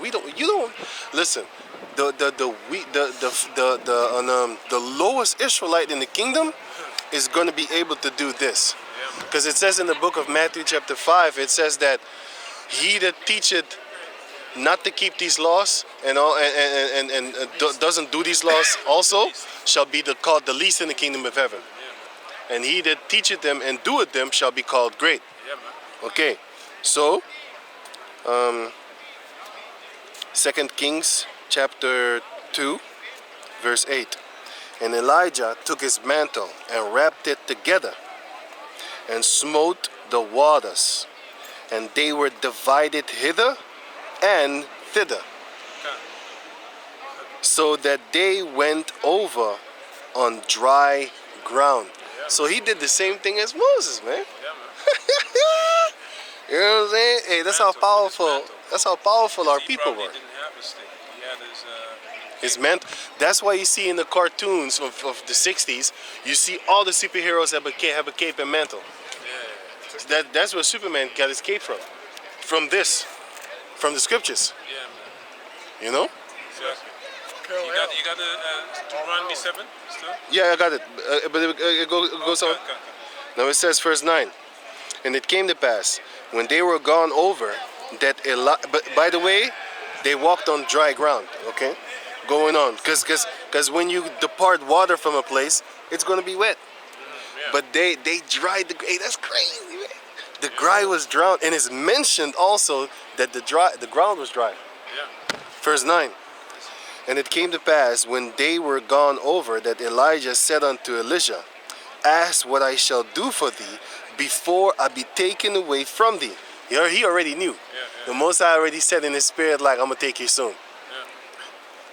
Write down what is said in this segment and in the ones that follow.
We don't. You don't listen. The lowest Israelite in the kingdom is going to be able to do this, because it says in the book of Matthew chapter 5, it says that he that teacheth not to keep these laws and all doesn't do these laws also shall be called the least in the kingdom of heaven, and he that teacheth them and doeth them shall be called great. Okay, so 2 Kings chapter 2 verse 8. And Elijah took his mantle and wrapped it together and smote the waters, and they were divided hither and thither, so that they went over on dry ground. So he did the same thing as Moses, man. You know what I'm saying? Hey, that's how powerful our people were. His mantle. That's why you see in the cartoons of the 60s, you see all the superheroes have a cape and mantle. That's where Superman got his cape from. From the scriptures. You know? You got the Deuteronomy 7 still? Yeah, I got it. But it goes on. Okay. Now it says verse 9. And it came to pass, when they were gone over, that but by the way, they walked on dry ground, okay? Going on. Because when you depart water from a place, it's going to be wet. But they dried the... Hey, that's crazy, man. The ground was drowned. And it's mentioned also that the ground was dry. Verse 9. And it came to pass, when they were gone over, that Elijah said unto Elisha, ask what I shall do for thee before I be taken away from thee. He already knew. The Most High already said in his spirit, like, I'm going to take you soon.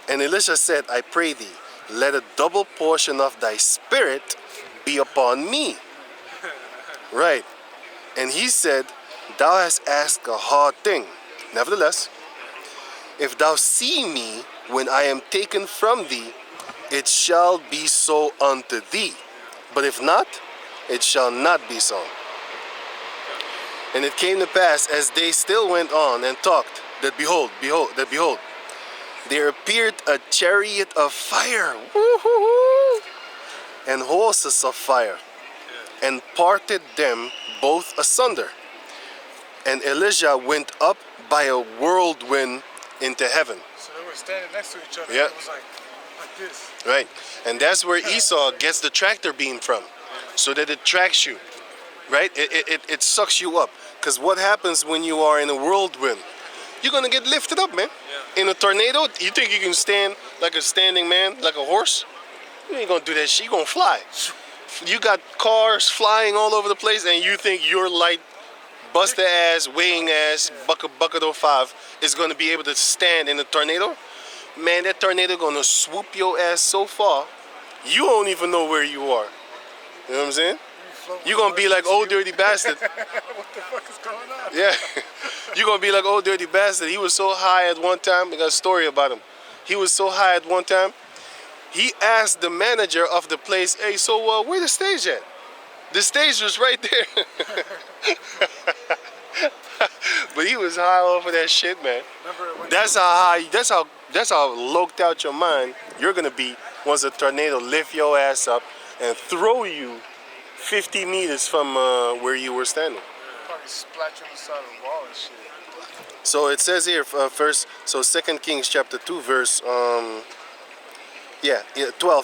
And Elisha said, I pray thee, let a double portion of thy spirit be upon me. Right. And he said, thou hast asked a hard thing. Nevertheless, if thou see me when I am taken from thee, it shall be so unto thee. But if not, it shall not be so. And it came to pass, as they still went on and talked, that behold, there appeared a chariot of fire, and horses of fire, and parted them both asunder. And Elijah went up by a whirlwind into heaven. So they were standing next to each other. Yeah. It was like this. Right. And that's where Esau gets the tractor beam from, so that it tracks you. Right? It sucks you up. Because what happens when you are in a whirlwind? You're going to get lifted up, man. In a tornado, you think you can stand like a standing man, like a horse? You ain't going to do that shit. You're going to fly. You got cars flying all over the place, and you think your light, buster ass, weighing ass, bucket 05 is going to be able to stand in a tornado? Man, that tornado going to swoop your ass so far, you don't even know where you are. You know what I'm saying? You're going to be like, oh, dirty bastard. What the fuck is going on? Yeah. You're going to be like, oh, dirty bastard. He was so high at one time. I got a story about him. He was so high at one time. He asked the manager of the place, hey, so where the stage at? The stage was right there. But he was high off of that shit, man. That's how loked out your mind you're going to be once a tornado lift your ass up and throw you 50 meters from where you were standing. Probably splat you on the side of the wall and shit. So it says here first, so 2 Kings chapter 2 verse 12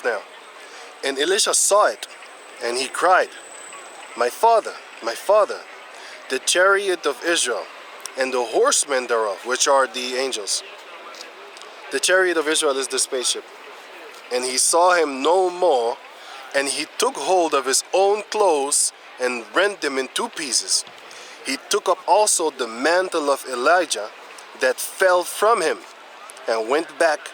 now. And Elisha saw it, and he cried, my father, the chariot of Israel, and the horsemen thereof, which are the angels. The chariot of Israel is the spaceship. And he saw him no more, and he took hold of his own clothes and rent them in two pieces. He took up also the mantle of Elijah that fell from him, and went back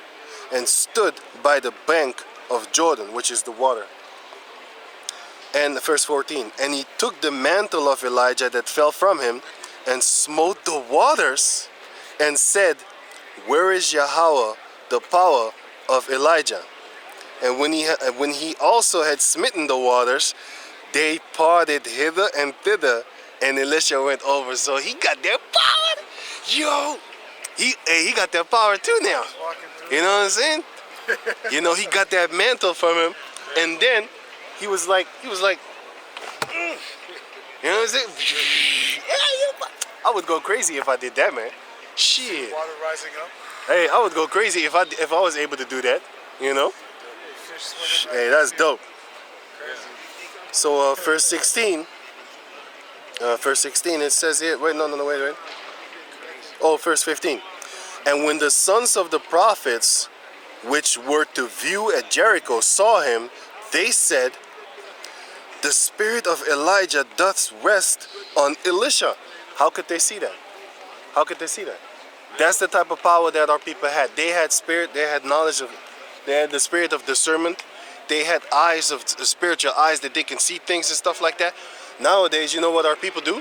and stood by the bank of Jordan, which is the water. And verse 14, and he took the mantle of Elijah that fell from him, and smote the waters, and said, where is Yahweh, the power of Elijah? And when he also had smitten the waters, they parted hither and thither, and Elisha went over. So he got that power. Yo, he got that power too now. You know what I'm saying? You know, he got that mantle from him, and then he was like, mm. You know what I'm saying? I would go crazy if I did that, man. Shit. Water rising up. Hey, I would go crazy if I was able to do that. You know? Fish swimming. Hey, that's dope. Crazy. So verse 16. Verse 16. It says here. Wait, no, wait. Oh, verse 15. And when the sons of the prophets, which were to view at Jericho, saw him, they said, the spirit of Elijah doth rest on Elisha. How could they see that? How could they see that? That's the type of power that our people had. They had spirit, they had knowledge of, they had the spirit of discernment. They had eyes of spiritual eyes that they can see things and stuff like that. Nowadays, you know what our people do?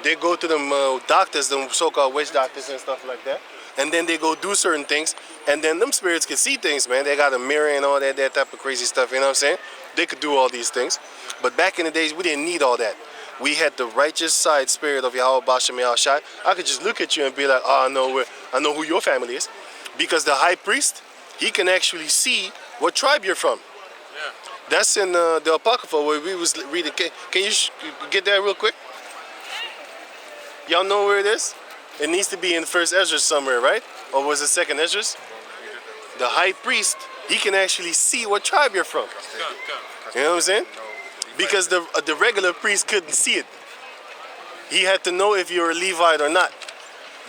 They go to them doctors, them so-called witch doctors and stuff like that. And then they go do certain things. And then them spirits can see things, man. They got a mirror and all that type of crazy stuff, you know what I'm saying? They could do all these things. But back in the days, we didn't need all that. We had the righteous side spirit of Yahweh Bashem Yahushai. I could just look at you and be like, oh, I know who your family is. Because the high priest, he can actually see what tribe you're from. Yeah. That's in the Apocrypha where we was reading. Can you get that real quick? Y'all know where it is? It needs to be in First Ezra somewhere, right? Or was it Second Ezra? The high priest, he can actually see what tribe you're from. You know what I'm saying? Because the regular priest couldn't see it. He had to know if you're a Levite or not.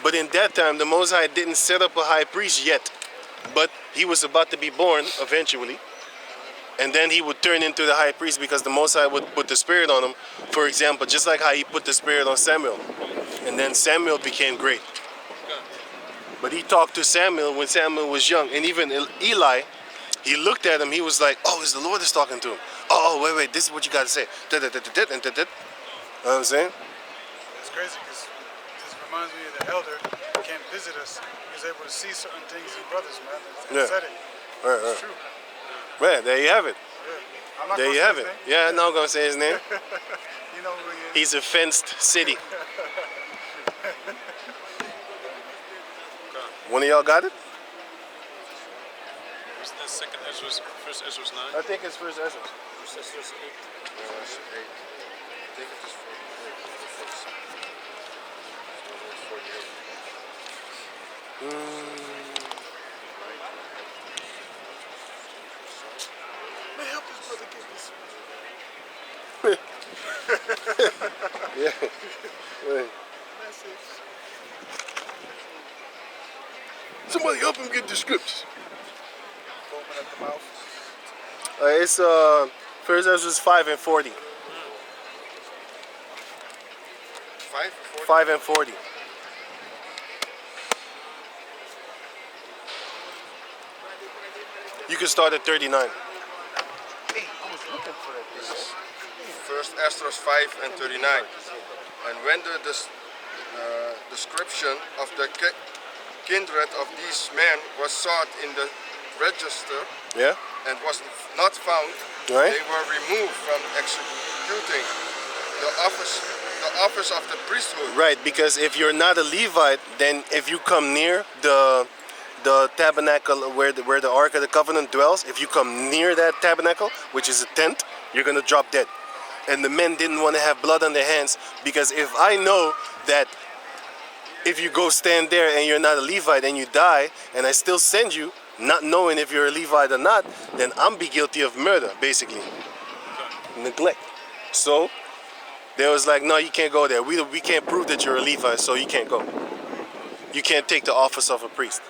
But in that time, the Most High didn't set up a high priest yet. But he was about to be born eventually. And then he would turn into the high priest because the Most High would put the spirit on him. For example, just like how he put the spirit on Samuel. And then Samuel became great. But he talked to Samuel when Samuel was young. And even Eli, he looked at him, he was like, oh, it's the Lord that's talking to him. Oh, wait, this is what you got to say. You know what I'm saying? It's crazy because this reminds me of the elder who came visit us. He was able to see certain things in brothers, man. They said it. Right. It's true. Right, there you have it. Yeah. I'm not There gonna you say have his it. name. Yeah, I'm not going to say his name. You know who he is. He's a fenced city. One of y'all got it? What's the second Ezra? First Ezra's 9? I think it's First Ezra. First Ezra's 8. I think it is May help this brother get this Yeah. Wait. message. Somebody help him get the scripts. Foaming at the mouth. It's First Ezra 5 and 40. 5? 5 and 40. You can start at 39. Hey, I was looking for that. First Ezra 5 and 39. And when the description of the kindred of these men was sought in the register Yeah? and was not found, Right? they were removed from executing the office of the priesthood. Right, because if you're not a Levite, then if you come near the tabernacle where the Ark of the Covenant dwells, if you come near that tabernacle, which is a tent, you're gonna drop dead. And the men didn't want to have blood on their hands, because if I know that if you go stand there and you're not a Levite and you die, and I still send you, not knowing if you're a Levite or not, then I'm be guilty of murder, basically. Neglect. So they was like, no, you can't go there. We can't prove that you're a Levite, so you can't go. You can't take the office of a priest.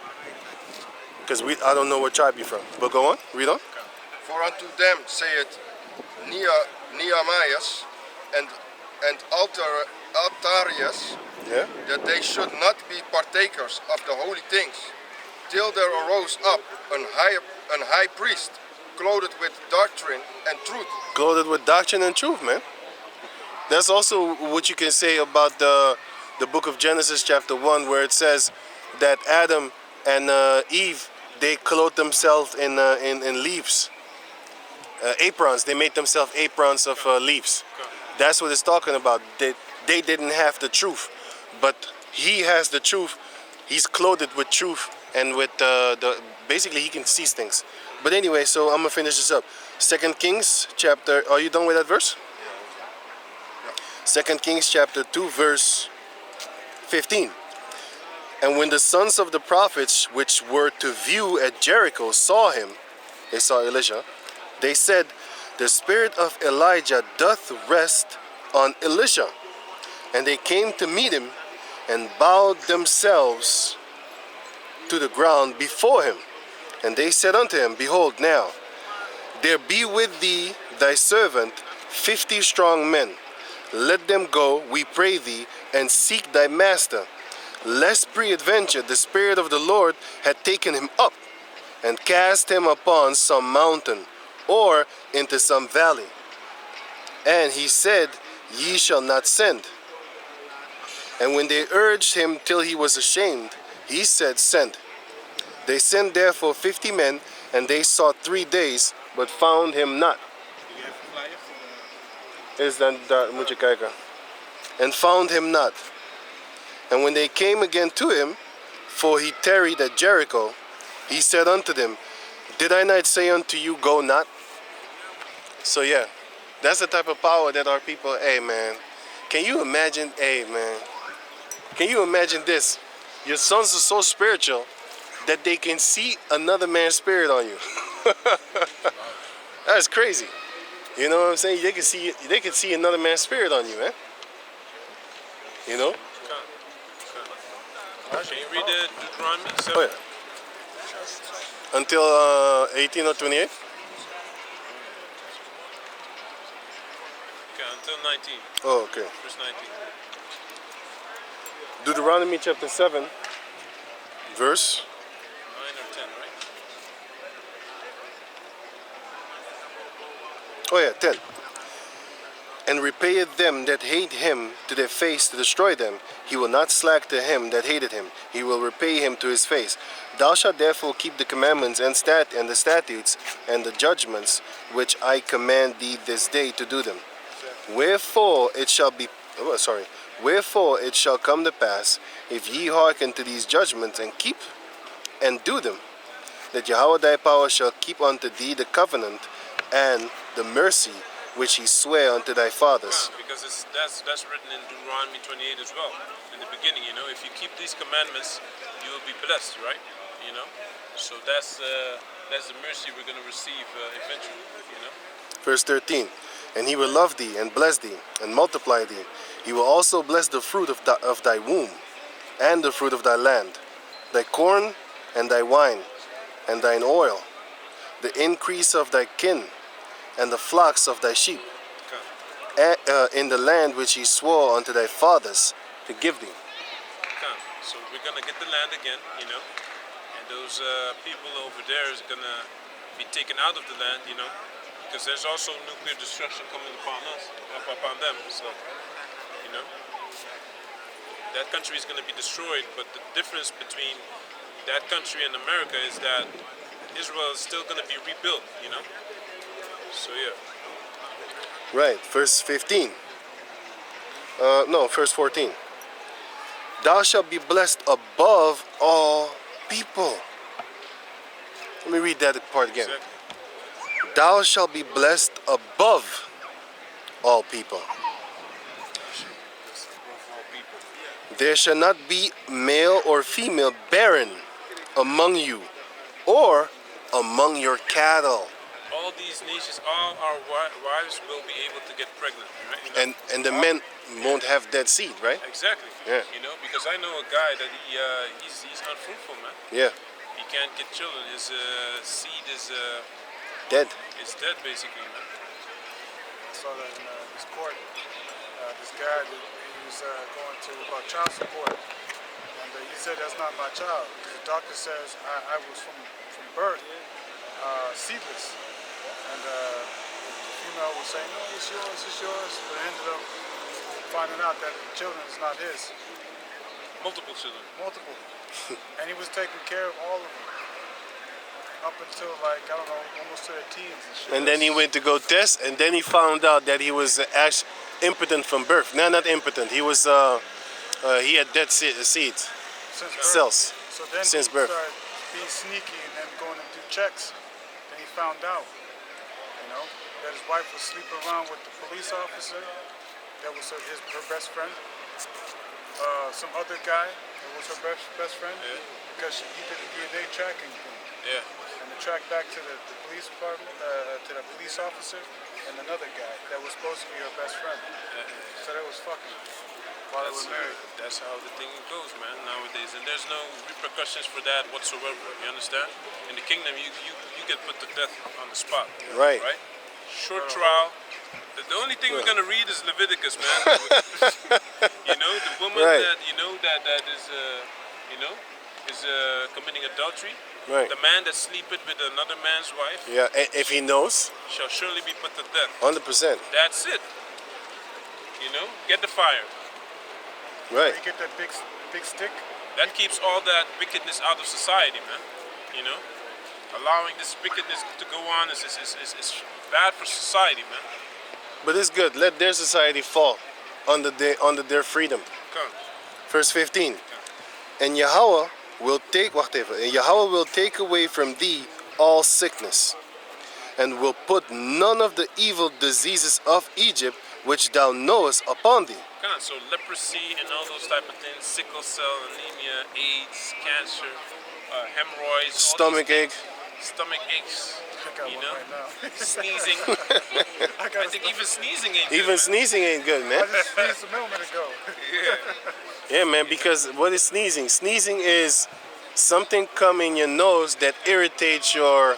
Because I don't know what tribe you're from. But go on, read on. For unto them saith Nehemiah and Altarius, Yeah? that they should not be partakers of the holy things, till there arose up an high priest, clothed with doctrine and truth. Clothed with doctrine and truth, man. That's also what you can say about the book of Genesis chapter 1, where it says that Adam and Eve, they clothed themselves in leaves. Aprons. They made themselves aprons of leaves. That's what it's talking about. They didn't have the truth, but he has the truth. he's clothed with truth and with the basically he can see things. But anyway, so I'm gonna finish this up. 2 Kings chapter. Are you done with that verse? 2 Kings chapter 2 verse 15. And when the sons of the prophets which were to view at Jericho saw him, they saw Elisha, they said, the spirit of Elijah doth rest on Elisha. And they came to meet him and bowed themselves to the ground before him. And they said unto him, behold, now there be with thee thy servant 50 strong men. Let them go, we pray thee, and seek thy master, lest peradventure the Spirit of the Lord had taken him up, and cast him upon some mountain, or into some valley. And he said, ye shall not send. And when they urged him till he was ashamed, he said, send. They sent therefore 50 men, and they sought 3 days, but found him not. Is dan daar moet je kijken. And found him not. And when they came again to him, for he tarried at Jericho, he said unto them, did I not say unto you, go not? So yeah, that's the type of power that our people, hey man, can you imagine, hey man, can you imagine this? Your sons are so spiritual that they can see another man's spirit on you. That's crazy. You know what I'm saying? They can see another man's spirit on you, man. You know? Can you read the Deuteronomy 7? Oh, yeah. Until 18 or 28? Okay, until 19. Oh, okay. Verse 19. Deuteronomy chapter 7, verse 9 or 10, right? Oh yeah, 10. And repayeth them that hate him to their face to destroy them. He will not slack to him that hated him. He will repay him to his face. Thou shalt therefore keep the commandments and the statutes and the judgments which I command thee this day to do them. Wherefore it shall come to pass, if ye hearken to these judgments and keep and do them, that Yahweh thy power shall keep unto thee the covenant and the mercy which he sware unto thy fathers. Because that's written in Deuteronomy 28 as well. In the beginning, you know, if you keep these commandments, you will be blessed, right? You know, so that's the mercy we're going to receive eventually. You know. Verse 13. And he will love thee and bless thee and multiply thee. He will also bless the fruit of thy womb and the fruit of thy land, thy corn and thy wine and thine oil, the increase of thy kin and the flocks of thy sheep, in the land which he swore unto thy fathers to give thee. So we're going to get the land again, you know, and those people over there is going to be taken out of the land, you know, because there's also nuclear destruction coming upon us, upon them. So, you know, that country is going to be destroyed, but the difference between that country and America is that Israel is still going to be rebuilt, you know. So yeah. Right, verse 15. Verse 14. Thou shalt be blessed above all people. Let me read that part again. Exactly. Thou shalt be blessed above all people. There shall not be male or female barren among you, or among your cattle. All these nations, all our wives will be able to get pregnant, right? You know? And the men won't have that seed, right? Exactly. Yeah. You know, because I know a guy that he's unfruitful, man. Yeah. He can't get children. His seed is Dead. It's dead, basically, man. I saw that in this court. This guy, he was going to about child support, and he said, "That's not my child." The doctor says, "I was from birth seedless," and the female was saying, "No, it's yours, it's yours," but it ended up finding out that the children is not his. Multiple children. Multiple, and he was taking care of all of them. Up until like, I don't know, almost to their teens and shit. And then he went to go test, and then he found out that he was actually impotent from birth. No, not impotent. He was, he had dead seeds. Since birth. cells. So then Since he birth. started being sneaky and then going to do checks. Then he found out, that his wife was sleeping around with the police officer. That was her best friend. Some other guy that was her best friend. Yeah. Because he did the DNA tracking thing. Yeah. And the track back to the police department, to the police officer, and another guy that was supposed to be her best friend. So that was fucking while they were married. That's how the thing goes, man, nowadays. And there's no repercussions for that whatsoever. You understand? In the kingdom, you get put to death on the spot. Right. Right? Short trial. The only thing we're gonna read is Leviticus, man. The woman Right. that that is committing adultery. Right. The man that sleepeth with another man's wife Yeah, if he knows, shall surely be put to death. 100%. That's it. Get the fire. Right. You get that big stick. That keeps all that wickedness out of society, man. Allowing this wickedness to go on is bad for society, man. But it's good. Let their society fall under their freedom. Come. Verse 15. And Yahweh will take, and Yahweh will take away from thee all sickness, and will put none of the evil diseases of Egypt which thou knowest upon thee. Come on, so leprosy and all those type of things, sickle cell, anemia, AIDS, cancer, hemorrhoids, Stomach ache. stomach aches, I got one right now. sneezing. I I think even sneezing ain't Even good, sneezing ain't good, man. I just sneezed a moment ago. Yeah, man, because what is sneezing? Sneezing is something come in your nose that irritates your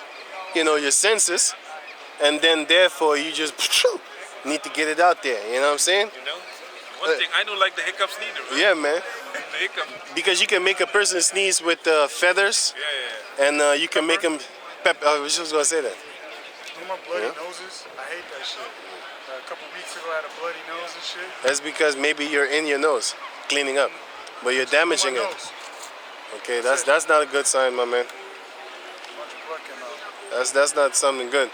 senses, and then therefore you just need to get it out there. You know what I'm saying? One thing, I don't like the hiccups neither, right? Yeah, man. The hiccups. Because you can make a person sneeze with feathers, Yeah. and you can make them. I was just gonna say that. No more bloody noses. I hate that shit. A couple weeks ago, I had a bloody nose and shit. That's because maybe you're in your nose, cleaning up, but you're damaging My it. nose. Okay, that's not a good sign, my man. Bunch of blood came out. That's not something good.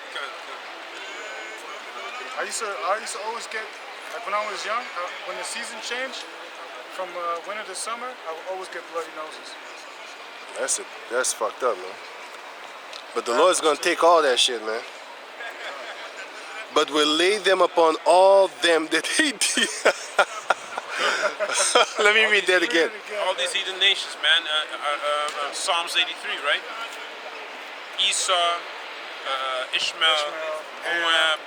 I used to always get, like when I was young, when the season changed from winter to summer, I would always get bloody noses. That's it. That's fucked up, man. But the Lord's gonna take all that shit, man. But will lay them upon all them that hate thee. Let me read that again. All these heathen nations, man. Psalms 83, right? Esau, Ishmael, Moab,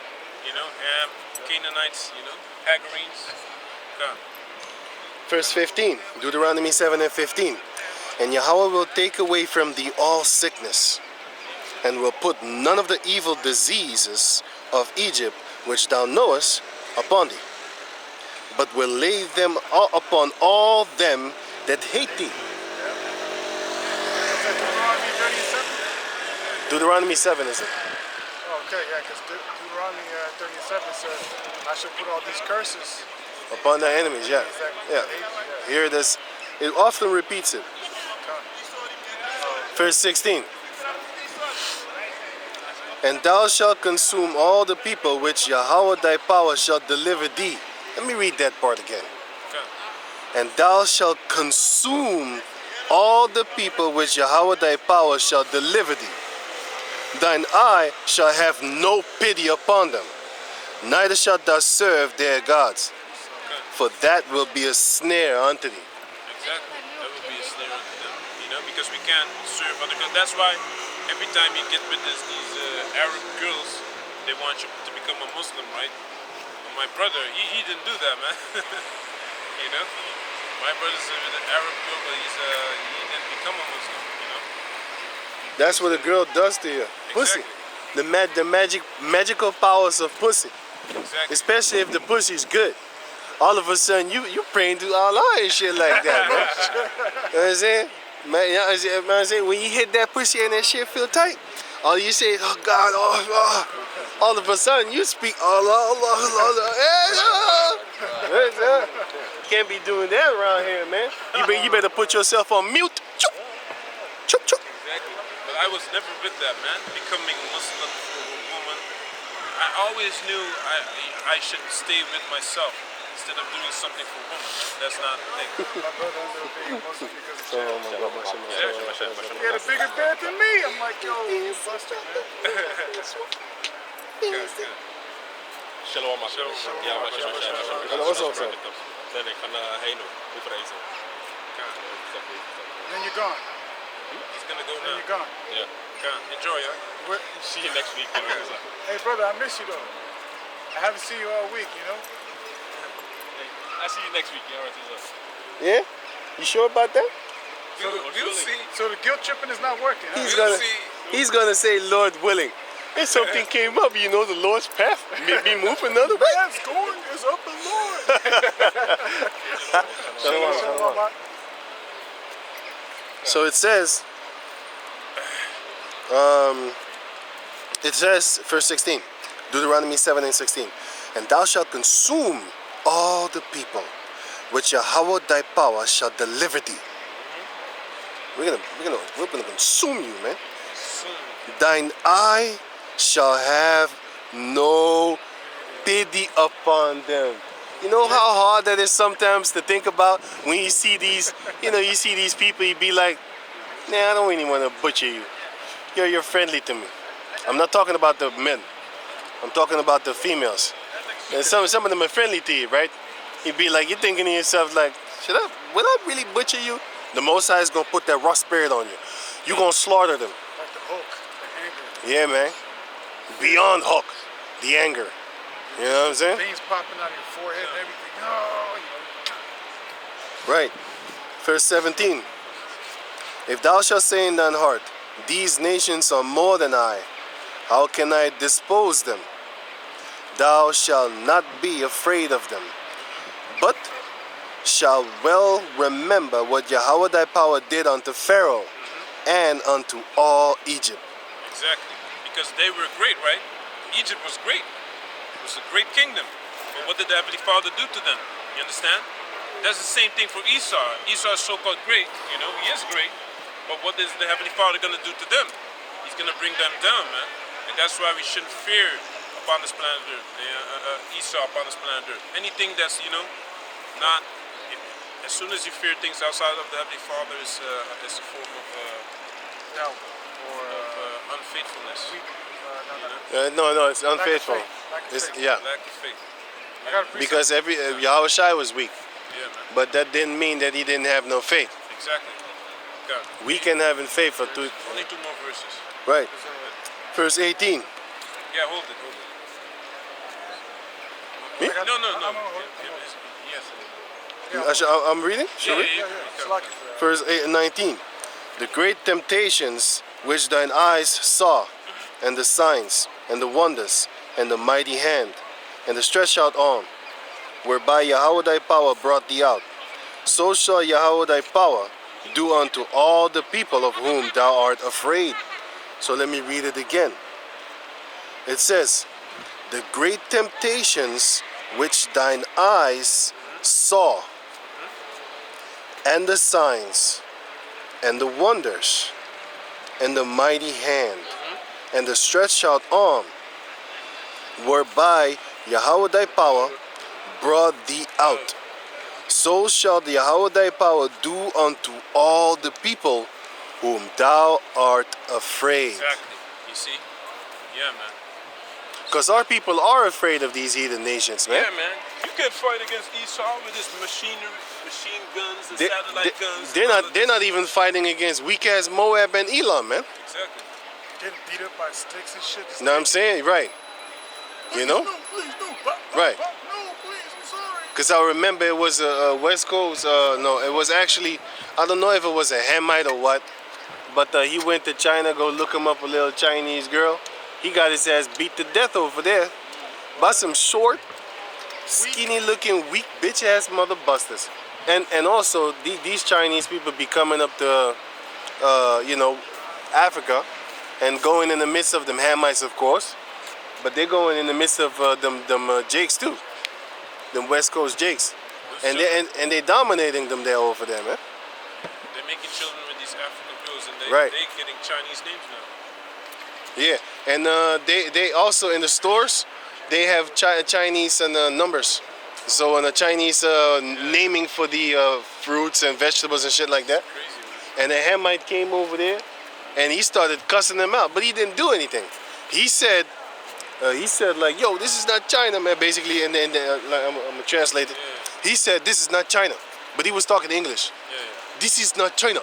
Ham, Canaanites, Hagarenes. God. Verse 15, Deuteronomy 7 and 15. And Yahweh will take away from thee all sickness, and will put none of the evil diseases of Egypt which thou knowest upon thee, but will lay them all upon all them that hate thee. Deuteronomy 7 is it? Oh, okay, yeah, because Deuteronomy 37 says, I shall put all these curses. Upon thy enemies, yeah. Yeah. Here it is. It often repeats it. Verse 16. And thou shalt consume all the people which Yahweh thy power shall deliver thee. Let me read that part again. And thou shalt consume all the people which Yahweh thy power shall deliver thee. Thine eye shall have no pity upon them, neither shalt thou serve their gods, for that will be a snare unto thee. Exactly. That would be a snare unto them, because we can't serve other gods. That's why every time you get with these Arab girls, they want you to become a Muslim, right? But my brother, he didn't do that, man. My brother's with an Arab girl, but he didn't become a Muslim, That's what a girl does to you. Pussy. The magical powers of pussy. Exactly. Especially if the pussy's good. All of a sudden you praying to Allah and shit like that, man. You know what I'm saying? Man, you know what I'm saying? When you hit that pussy and that shit feel tight, all you say is, oh God, oh. All of a sudden you speak Allah, Allah, Allah. Allah. Can't be doing that around here, man. You better put yourself on mute. Choop, choop, choop. Exactly. But I was never with that, man. Becoming Muslim for a woman. I always knew I should stay with myself. instead of doing something for women. Man. That's not the thing. My brother ended up being a Muslim because of So, jail. Yeah, He had a bigger bed than me. I'm like, yo, you busted, man. Shalom, Shalom. Ja, maar shalom. Hallo, what's up, sir? Nee, ik ga naar Heino, bevrijzen. And then you're gone. He's gonna go Then now. you're gone. Ja. Enjoy, huh? Where- See you next week. Hey, brother, I miss you though. I haven't seen you all week, you know. I see you next week. Ja, het is dat. Yeah? You sure about that? We'll see. So the guilt tripping is not working, huh? He's gonna say, Lord willing. If something came up, you know, the Lord's path may be moved another way. Man's going is up the Lord. Shalom, man. So it says, verse 16, Deuteronomy 7 and 16, and thou shalt consume all the people which Yahweh thy power shall deliver thee. We're gonna consume you, man. Thine eye shall have no pity upon them. You know how hard that is sometimes to think about when you see these, you see these people, you be like, nah, I don't really want to butcher you. You're friendly to me. I'm not talking about the men. I'm talking about the females. And some of them are friendly to you, right? You'd be like, you're thinking to yourself like, will I really butcher you? The Most High is going to put that raw spirit on you. You're going to slaughter them. Like the Hulk, the anger. Yeah, man. Beyond Hulk, the anger. You know what I'm saying? Veins popping out of your forehead and everything. Oh, you know. Right. Verse 17. If thou shalt say in thine heart, these nations are more than I, how can I dispose them? Thou shalt not be afraid of them, but shall well remember what Yahweh thy power did unto Pharaoh and unto all Egypt. Exactly. Because they were great, right? Egypt was great. It was a great kingdom. But what did the Heavenly Father do to them? You understand? That's the same thing for Esau. Esau is so-called great, he is great. But what is the Heavenly Father going to do to them? He's going to bring them down, man. And that's why we shouldn't fear upon this planet Earth. Esau upon this planet Earth. Anything that's, not... As soon as you fear things outside of the Heavenly Father is a form of Doubt or unfaithfulness. No, it's unfaithful. Lack of It's, faith. yeah, Lack of faith. I got a precept. because Yahweh Shai was weak, Yeah, man. but that didn't mean that he didn't have no faith. Exactly. God. We can have in faith for two. Only two more verses. Right. Verse 18. Yeah, hold it. Me? I got- No. I'm gonna hold it. Yes. I'm reading? Should we? Yeah. It's lucky for that. Verse 8 and 19. The great temptations which thine eyes saw, and the signs, and the wonders, and the mighty hand, and the stretched out arm, whereby Yahweh thy power brought thee out, so shall Yahweh thy power do unto all the people of whom thou art afraid. So let me read it again. It says, the great temptations which thine eyes saw, and the signs, and the wonders, and the mighty hand, and the stretched out arm, whereby Yahweh thy power brought thee out. So shall the Yahweh thy power do unto all the people whom thou art afraid. Exactly. You see? Yeah, man. Because our people are afraid of these heathen nations, man. Yeah, man. You can fight against Esau with his machine guns and satellite guns. They're not even fighting against weak ass Moab and Elam, man. Exactly. Getting beat up by sticks and shit. Know what I'm saying? Right. You know? No, please, no. Pop, Right. pop, no, please, I'm sorry. Because I remember it was a West Coast, no, it was actually, I don't know if it was a Hamite or what, but he went to China, go look him up a little Chinese girl. He got his ass beat to death over there by some short, skinny looking, weak bitch ass mother busters. And also, these Chinese people be coming up to, Africa and going in the midst of them Hamites, of course, but they're going in the midst of them Jakes too. Them West Coast Jakes, and they dominating them there over there, man. They're making children with these African girls, and Right. they're getting Chinese names now. Yeah, and they also in the stores they have Chinese and numbers So on the Chinese naming for the fruits and vegetables and shit like that. Crazy, man. And the Hamite came over there, and he started cussing them out, but he didn't do anything. He said like, yo, this is not China, man, basically, and then like, I'm gonna translate it. Yeah. He said, this is not China, but he was talking English. Yeah, yeah. This is not China.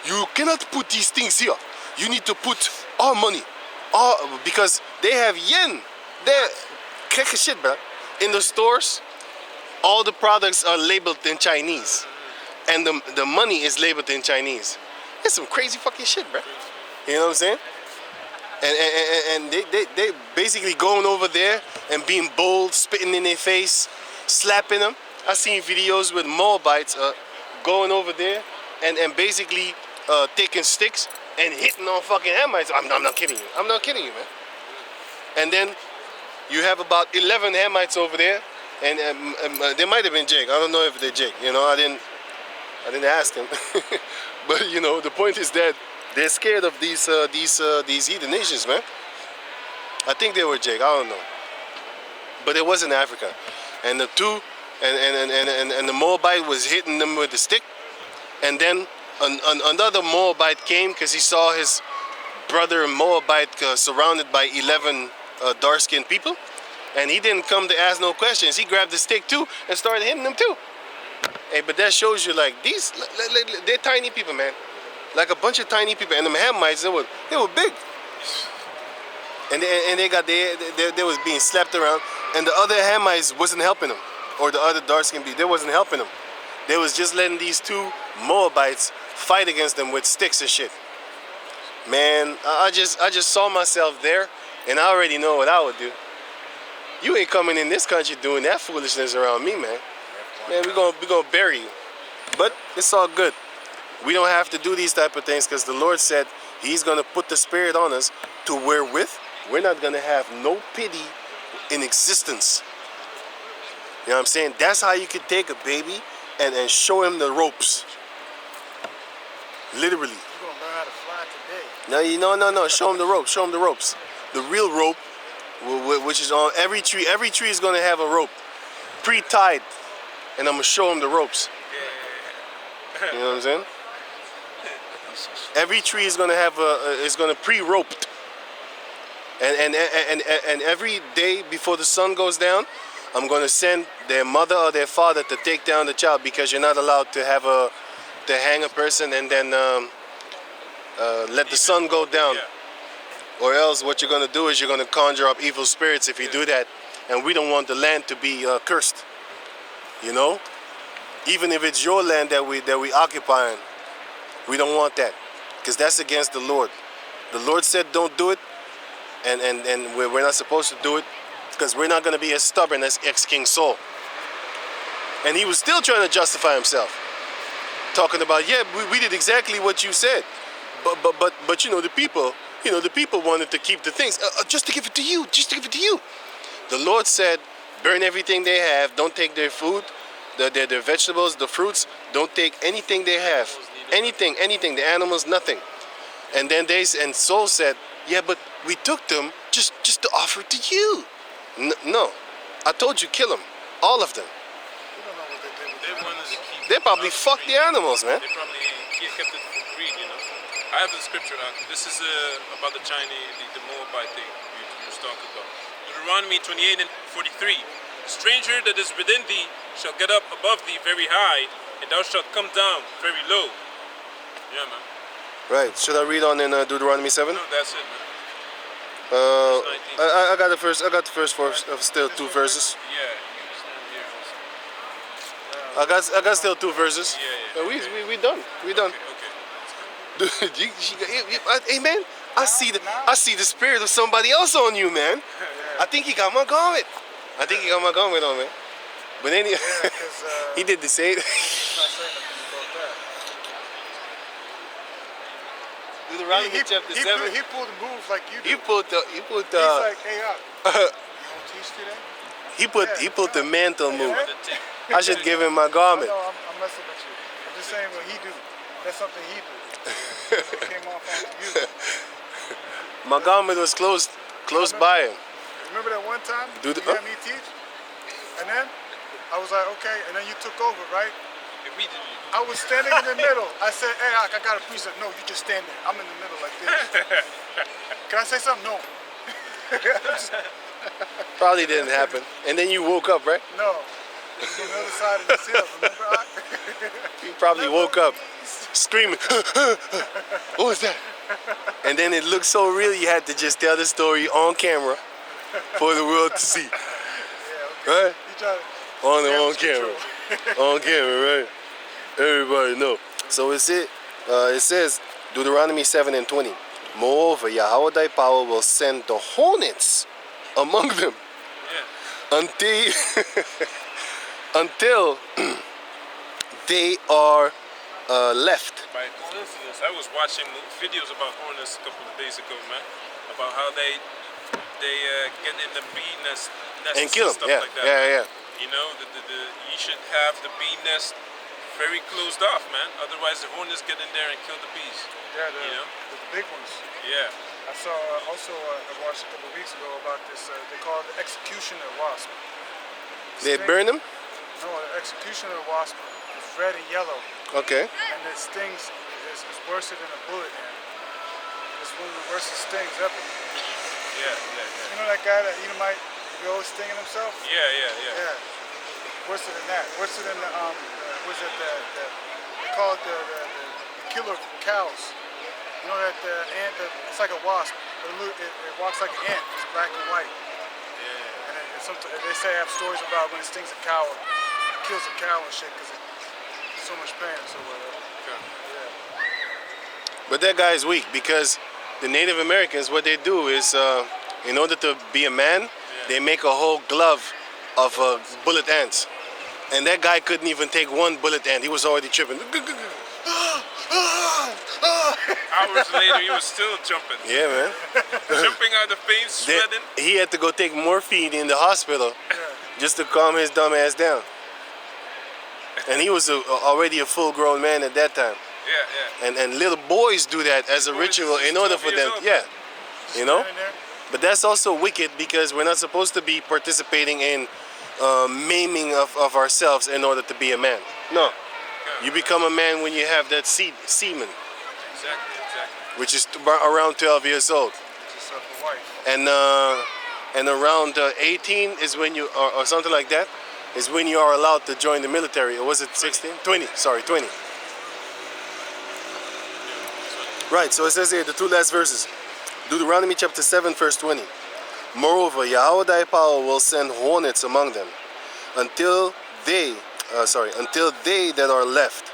You cannot put these things here. You need to put our money, because they have yen. They're crack of shit, bro. In the stores, all the products are labeled in Chinese, and the money is labeled in Chinese. It's some crazy fucking shit, bro. You know what I'm saying? And they basically going over there and being bold, spitting in their face, slapping them. I seen videos with Moabites going over there and basically taking sticks and hitting on fucking Hamites. I'm not kidding you. I'm not kidding you, man. And then you have about 11 Hamites over there, and they might have been Jake. I don't know if they're Jake. You know, I didn't ask them. But you know, the point is that they're scared of these heathen nations, man. I think they were Jake. I don't know. But it was in Africa, and the two and the Moabite was hitting them with the stick, and then another Moabite came because he saw his brother Moabite surrounded by 11 dark-skinned people, and he didn't come to ask no questions. He grabbed the stick too and started hitting them too. Hey, but that shows you, like, they're tiny people, man. Like a bunch of tiny people, and them Hamites, they were big, and they was being slapped around, and the other Hamites wasn't helping them, or the other dark-skinned people, they wasn't helping them. They was just letting these two Moabites fight against them with sticks and shit. Man, I just saw myself there, and I already know what I would do. You ain't coming in this country doing that foolishness around me, man. Man, we gonna bury you. But it's all good. We don't have to do these type of things because the Lord said He's gonna put the Spirit on us to wherewith we're not gonna have no pity in existence. You know what I'm saying? That's how you could take a baby and show him the ropes. Literally. You're gonna learn how to fly today. No. Show him the ropes. Show him the ropes. The real rope, which is on every tree. Every tree is gonna have a rope, pre-tied, and I'm gonna show him the ropes. You know what I'm saying? Every tree is gonna have is gonna pre-roped, and every day before the sun goes down, I'm gonna send their mother or their father to take down the child, because you're not allowed to have to hang a person and then let the sun go down. Or else what you're going to do is you're going to conjure up evil spirits if you do that. And we don't want the land to be cursed. You know? Even if it's your land that we occupying, we don't want that. Because that's against the Lord. The Lord said don't do it. And we're not supposed to do it. Because we're not going to be as stubborn as ex-King Saul. And he was still trying to justify himself. Talking about, yeah, we did exactly what you said. But you know, the people wanted to keep the things, just to give it to you, The Lord said, burn everything they have, don't take their food, their vegetables, the fruits, don't take anything they have. Anything, the animals, nothing. And then Saul said, yeah, but we took them just to offer it to you. No, I told you, kill them, all of them. You don't know what they did with They the wanted to keep. They probably fucked the animals, man. They probably kept it for greed, you know. I have the scripture. This is about the Chinese, the Moabite thing you was talking about. Deuteronomy 28 and 43. The stranger that is within thee shall get up above thee very high, and thou shalt come down very low. Yeah, man. Right. Should I read on in Deuteronomy 7? No, that's it, man. I got the first. I got the first four. Still two verses. Yeah, you stand here also. I got still two verses. Yeah. We done. We done. Okay. Dude, hey man, I see the spirit of somebody else on you, man. I think he got my garment. On, man. But then he did the same. Deuteronomy chapter 7. He pulled the move like you do. He pulled the. He's like, hey, you don't teach today? He pulled the mantle move. Yeah. I should give him my garment. No, I'm messing with you. I'm just saying what he do. That's something he do. It came off onto you. My garment was close by him. Remember that one time Dude, you had me teach? And then I was like, okay, and then you took over, right? Immediately. I was standing in the middle. I said, hey, I got a preset. No, you just stand there. I'm in the middle like this. Can I say something? No. Probably didn't happen. And then you woke up, right? No. It's on the other side of the hill, remember? You probably woke up screaming, what was that? And then it looked so real you had to just tell the story on camera for the world to see. Right? You try to On damage camera. control. On camera, right? Everybody know. So it says, Deuteronomy 7 and 20. Moreover, Yahweh thy power will send the hornets among them Yeah. until they are left. By coincidence, I was watching videos about hornets a couple of days ago, man. About how they get in the bee nests And kill them. stuff Yeah, like that. yeah. You know, you should have the bee nest very closed off, man. Otherwise, the hornets get in there and kill the bees. Yeah, You know? the big ones. Yeah. I saw also, I watched a couple of weeks ago about this, they call it the executioner wasp. They burn them? No, the executioner wasp is red and yellow, Okay. and it stings, is worse than a bullet ant. It's one of the worst stings ever. Yeah. You know that guy that be always stinging himself? Yeah. Yeah. Worse than that. Worse than the, was it they call it the killer cows. You know that the ant, it's like a wasp, but it walks like an ant. It's black and white. Yeah. And they say I have stories about when it stings a cow, it kills a cow and shit because it's so much pain. So yeah. But that guy is weak because the Native Americans, what they do is, in order to be a man, they make a whole glove of bullet ants. And that guy couldn't even take one bullet ant. He was already tripping. Hours later, he was still jumping. Yeah, man. Jumping out of pain, sweating. He had to go take morphine in the hospital just to calm his dumb ass down. And he was already a full-grown man at that time. Yeah. And little boys do that as a Boys ritual in 12 order for years them. old. Yeah, you know. Standing there. But that's also wicked because we're not supposed to be participating in maiming of ourselves in order to be a man. No, you become a man when you have that semen, Exactly. which is around 12 years old. Yourself a wife. And around 18 is when you or something like that is when you are allowed to join the military. Or was it 16? 20. Sorry, 20. Right. So it says here the two last verses. Deuteronomy chapter 7 verse 20. Moreover, Yahweh thy power will send hornets among them until they that are left.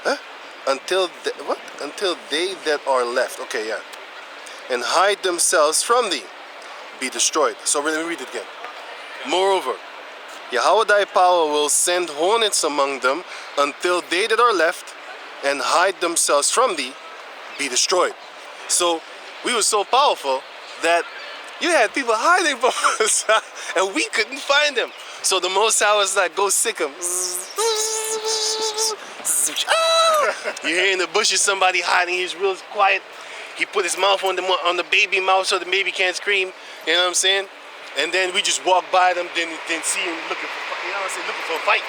Huh? Until they that are left. Okay, yeah. And hide themselves from thee, be destroyed. So let me read it again. Moreover, Yahweh thy power will send hornets among them until they that are left and hide themselves from thee, be destroyed. So we were so powerful that you had people hiding from us and we couldn't find them. So the Most High was like, go sick them. You hear in the bushes somebody hiding, he's real quiet. He put his mouth on the baby mouth so the baby can't scream. You know what I'm saying? And then we just walk by them, then see him looking for a fight.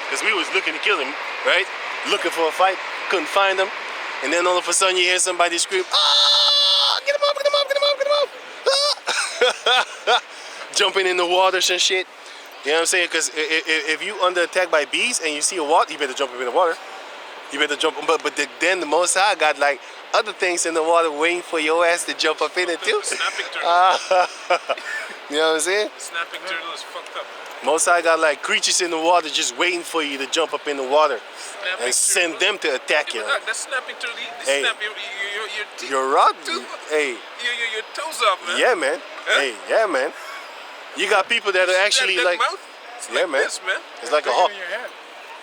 Because we was looking to kill him, right? Looking for a fight, couldn't find him. And then all of a sudden you hear somebody scream, ah, get him up, get him up, get him up, get him up. Ah. Jumping in the waters and shit. You know what I'm saying? Because if you under attack by bees and you see a water, you better jump up in the water. You better jump, but then the Most High got like other things in the water waiting for your ass to jump up in it too. Snapping turtle. You know what I'm saying? Snapping turtle is fucked up. Most High got like creatures in the water just waiting for you to jump up in the water Snapping and send turtle. them to attack you. That snapping turtle, Hey. snap your teeth. You're right. Hey, Your toes off, man. yeah, man. Huh? Hey, yeah, man. You got people that are actually that like, mouth? It's yeah, like man. This, man. It's like a Bigger hawk. than your hand.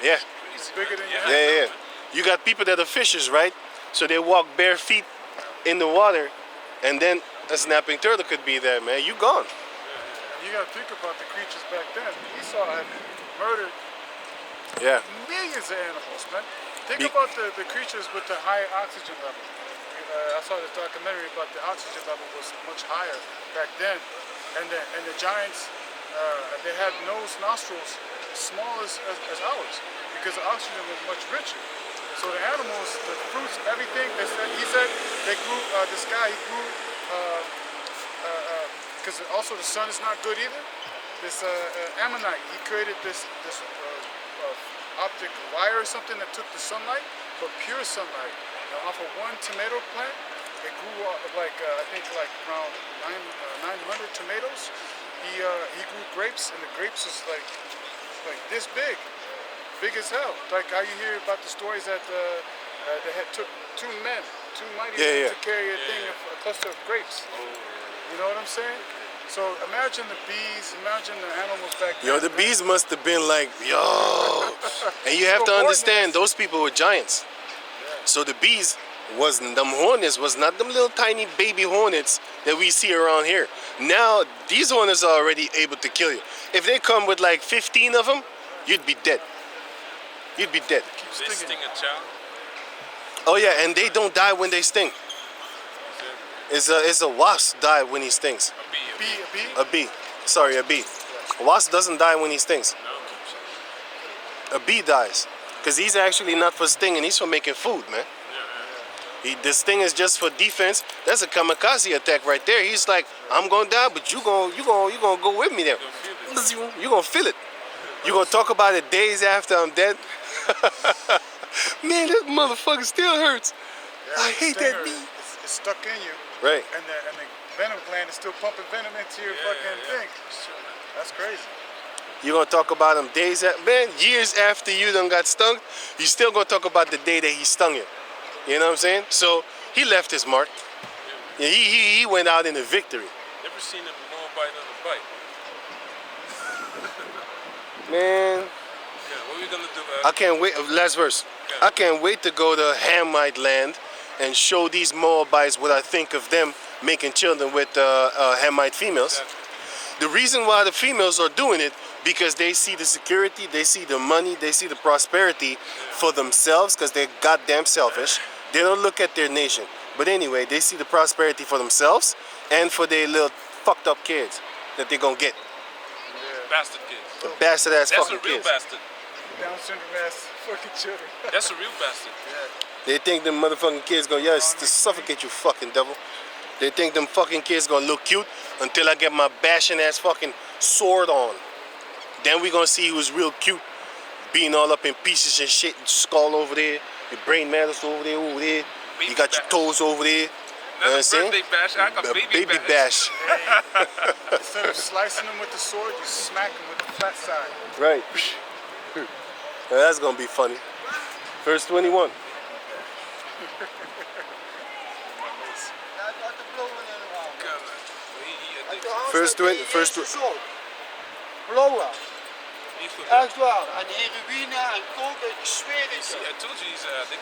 Yeah. It's bigger than your Yeah. You got people that are fishers, right? So they walk bare feet in the water, and then a snapping turtle could be there, man. You gone. And you gotta think about the creatures back then. Esau had murdered Yeah. millions of animals, man. Think Be- about the creatures with the high oxygen level. I saw this documentary about the oxygen level was much higher back then, and the giants they had nostrils small as ours because the oxygen was much richer. So the animals, the fruits, everything, he said they grew, this guy, he grew, because also the sun is not good either. This ammonite, he created this optic wire or something that took the sunlight, but pure sunlight. Now, off of one tomato plant, it grew like I think like around 900 tomatoes. He grew grapes, and the grapes is like this big as hell. Like how you hear about the stories that they had took two mighty men to carry a cluster of grapes. You know what I'm saying? So imagine the bees, imagine the animals back then. Yo, the bees must have been like, yo. And you have to understand, those people were giants. So the bees wasn't, them hornets was not them little tiny baby hornets that we see around here. Now, these hornets are already able to kill you. If they come with like 15 of them, you'd be dead. You'd be dead. They sting a child. Oh yeah, and they don't die when they sting. It's a wasp die when he stings. A bee. Sorry, a bee. A wasp doesn't die when he stings. A bee dies. Because he's actually not for stinging, he's for making food, man. This thing is just for defense. That's a kamikaze attack right there. He's like, I'm gonna die, but you gonna go with me there. You gonna feel it. You gonna talk about it days after I'm dead. Man, this motherfucker still hurts. Yeah, I hate that bee. It's stuck in you. Right. And the venom gland is still pumping venom into your fucking thing. That's crazy. You gonna talk about him days man, years after you done got stung, you still gonna talk about the day that he stung you. You know what I'm saying? So he left his mark. Yeah, he went out in a victory. Never seen a more bite on a bite. Man, What are we gonna do? I can't wait. Last verse. I can't wait to go to Hamite land and show these Moabites what I think of them making children with Hamite females. The reason why the females are doing it, because they see the security, they see the money, they see the prosperity for themselves, because they're goddamn selfish. They don't look at their nation. But anyway, they see the prosperity for themselves and for their little fucked up kids that they're gonna get. Bastard kids. The bastard ass That's fucking a real kids. bastard. Down syndrome ass fucking children. That's a real bastard. They think them motherfucking kids gonna, to suffocate you fucking devil. They think them fucking kids gonna look cute until I get my bashing ass fucking sword on. Then we gonna see who's real cute. Being all up in pieces and shit, skull over there, your brain matters over there. Baby You got your bash. toes over there. You know what I'm Not a saying? birthday bash, I got baby bash. bash. Instead of slicing them with the sword, you smack them with the flat side. Right. Now that's gonna be funny. Verse 21. First 20. Blauwe. Niet goed, Echt waar. En heroïne en coke, ik zweer het See, je. I told you he's addict.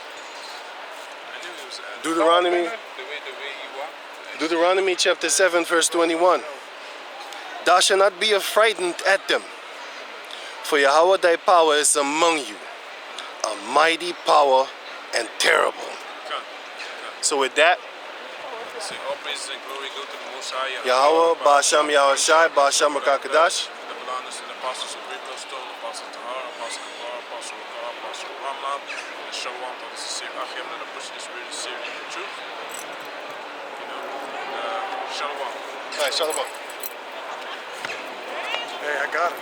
I knew he was addict. Deuteronomy. The way he walked. Deuteronomy chapter 7 verse 21. Thou shalt not be frightened at them, for Yahweh thy power is among you, a mighty power and terrible. So with that, Say all praises and glory go to the Most High. Yahweh, Ba'asham Yahushai, Ba'asham Makakadash. The belongers and the apostles of Great Millstone, Apostle Tahar, Apostle Kabar, Apostle Rakar, Apostle Ramlam, and Shalom, that is the same Achim, and the pushing the spirit of Syria and the truth. You know, and Shalom. All right, shalom. Hey, I got it.